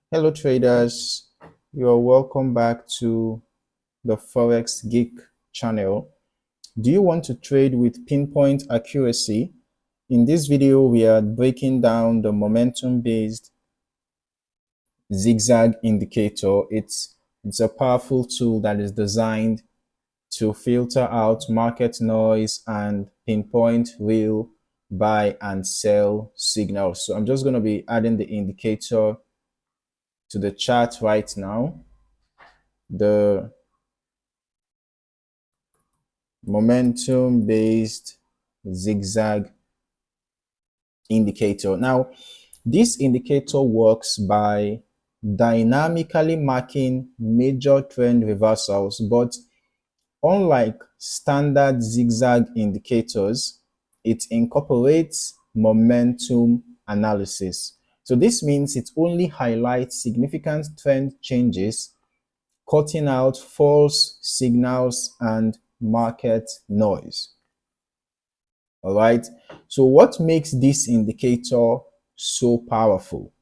Hello traders, you are welcome back to the Forex Geek channel. Do you want to trade with pinpoint accuracy? In this video, we are breaking down the momentum-based zigzag indicator. It's a powerful tool that is designed to filter out market noise and pinpoint real buy and sell signals. So I'm just going to be adding the indicator to the chart right now. The momentum-based zigzag indicator. Now, this indicator works by dynamically marking major trend reversals, but unlike standard zigzag indicators, it incorporates momentum analysis. So this means it only highlights significant trend changes, cutting out false signals and market noise. All right. So what makes this indicator so powerful?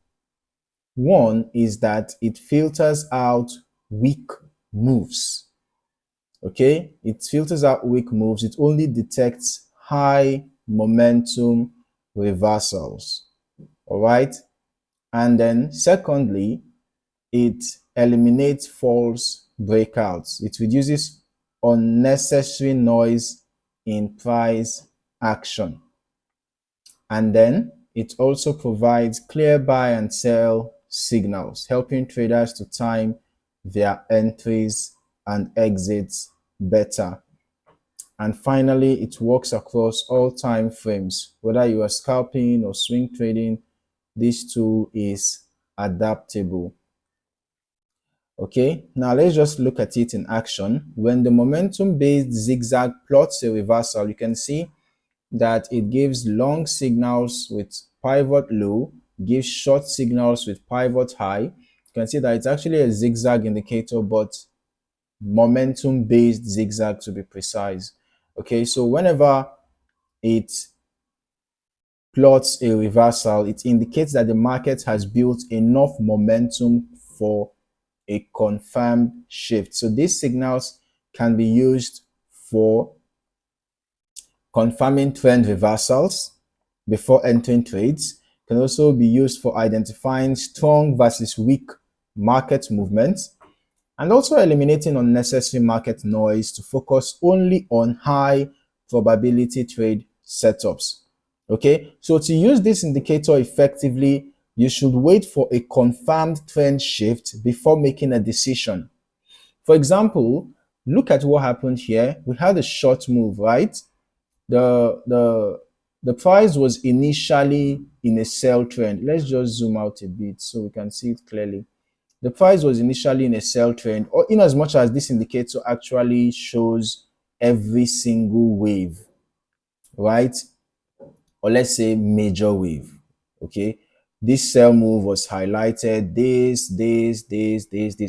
One is that it filters out weak moves. Okay. It filters out weak moves. It only detects high momentum reversals. All right. And then secondly, it eliminates false breakouts. It reduces unnecessary noise in price action. And then it also provides clear buy and sell signals, helping traders to time their entries and exits better. And finally, it works across all time frames. Whether you are scalping or swing trading, this tool is adaptable. Okay, now let's just look at it in action. When the momentum-based zigzag plots a reversal, you can see that it gives long signals with pivot low, gives short signals with pivot high. You can see that it's actually a zigzag indicator, but momentum-based zigzag to be precise. Okay, so whenever it plots a reversal, it indicates that the market has built enough momentum for a confirmed shift. So these signals can be used for confirming trend reversals before entering trades. Can also be used for identifying strong versus weak market movements, and also eliminating unnecessary market noise to focus only on high probability trade setups. Okay, so to use this indicator effectively, you should wait for a confirmed trend shift before making a decision. For example, look at what happened here. We had a short move, right? The price was initially in a sell trend. Let's just zoom out a bit so we can see it clearly. The price was initially in a sell trend, or in as much as this indicator actually shows every single wave, right? Or let's say major wave. Okay, this sell move was highlighted, this,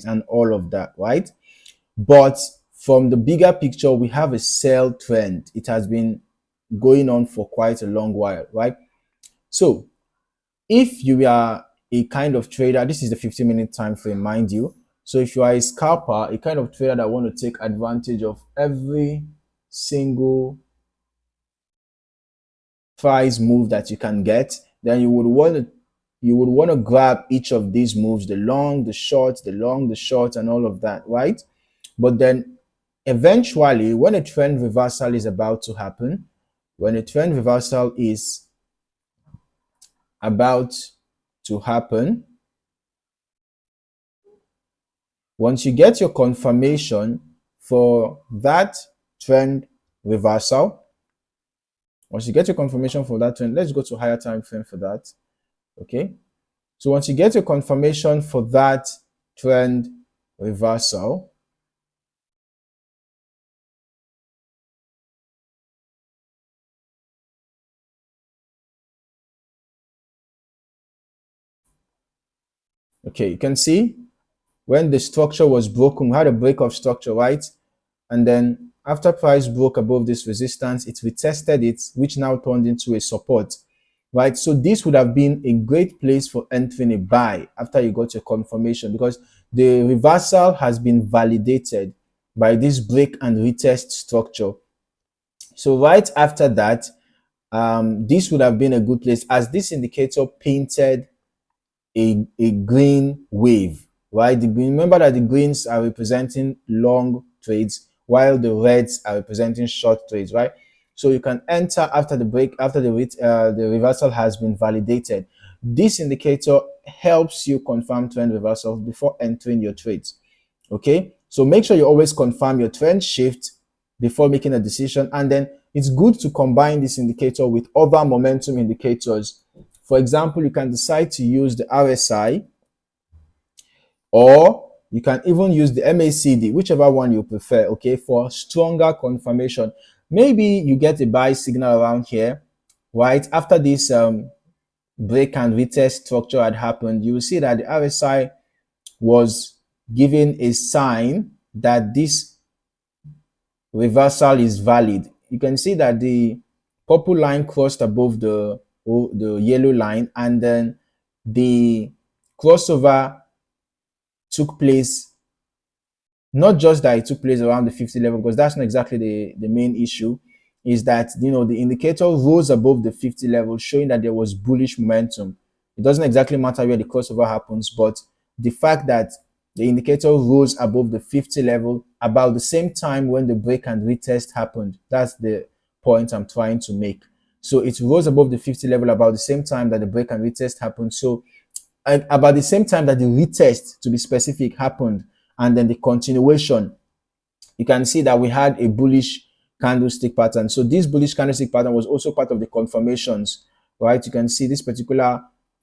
and all of that, right? But from the bigger picture, we have a sell trend. It has been going on for quite a long while, right? So if you are a kind of trader, this is the 15-minute time frame, mind you. So if you are a scalper, a kind of trader that want to take advantage of every single price move that you can get, then you would want to grab each of these moves, the long, the short, the long, the short, and all of that, right? But then eventually, when a trend reversal is about to happen, when a trend reversal is about to happen, once you get your confirmation for that trend reversal, once you get your confirmation for that trend, let's go to higher time frame for that. Okay, so once you get your confirmation for that trend reversal, okay, you can see when the structure was broken, we had a break of structure, right? And then after price broke above this resistance, it retested it, which now turned into a support. right? So this would have been a great place for entering a buy after you got your confirmation, because the reversal has been validated by this break and retest structure. So right after that, this would have been a good place, as this indicator painted a green wave, right? Remember that the greens are representing long trades while the reds are representing short trades, right? So you can enter after the break, after the reversal has been validated. This indicator helps you confirm trend reversal before entering your trades. Okay, so make sure you always confirm your trend shift before making a decision, and then it's good to combine this indicator with other momentum indicators. For example, you can decide to use the RSI, or you can even use the MACD, whichever one you prefer, okay, for stronger confirmation. Maybe you get a buy signal around here, right? After this break and retest structure had happened, you will see that the RSI was giving a sign that this reversal is valid. You can see that the purple line crossed above the yellow line, and then the crossover took place. Not just that it took place around the 50 level, because that's not exactly the main issue, is that, you know, the indicator rose above the 50 level, showing that there was bullish momentum. It doesn't exactly matter where the crossover happens, but the fact that the indicator rose above the 50 level about the same time when the break and retest happened, that's the point I'm trying to make. So it rose above the 50 level about the same time that the break and retest happened. So about the same time that the retest, to be specific, happened, and then the continuation, you can see that we had a bullish candlestick pattern. So this bullish candlestick pattern was also part of the confirmations, right? You can see this particular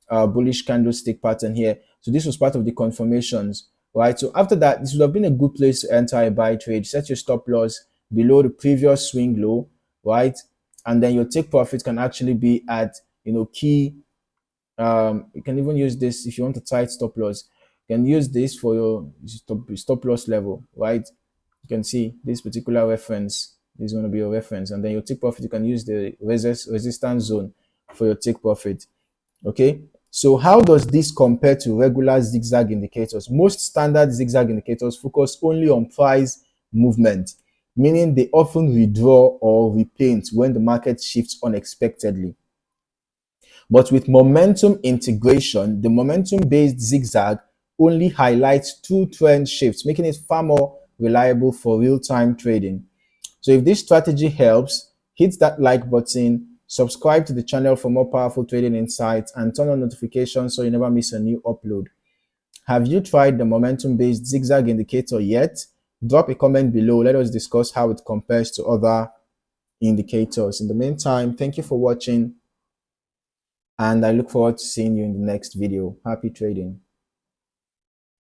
bullish candlestick pattern here. So this was part of the confirmations, right? So after that, this would have been a good place to enter a buy trade. Set your stop loss below the previous swing low, right? And then your take profit can actually be at, you know, key. You can even use this if you want a tight stop loss. You can use this for your stop loss level, right? You can see this particular reference is going to be your reference, and then your take profit, you can use the resistance zone for your take profit. Okay, so how does this compare to regular zigzag indicators? Most standard zigzag indicators focus only on price movement, meaning they often withdraw or repaint when the market shifts unexpectedly. But with momentum integration, the momentum-based zigzag only highlights two trend shifts, making it far more reliable for real-time trading. So if this strategy helps, hit that like button, subscribe to the channel for more powerful trading insights, and turn on notifications so you never miss a new upload. Have you tried the momentum-based zigzag indicator yet? Drop a comment below. Let us discuss how it compares to other indicators. In the meantime, thank you for watching, and I look forward to seeing you in the next video. Happy trading.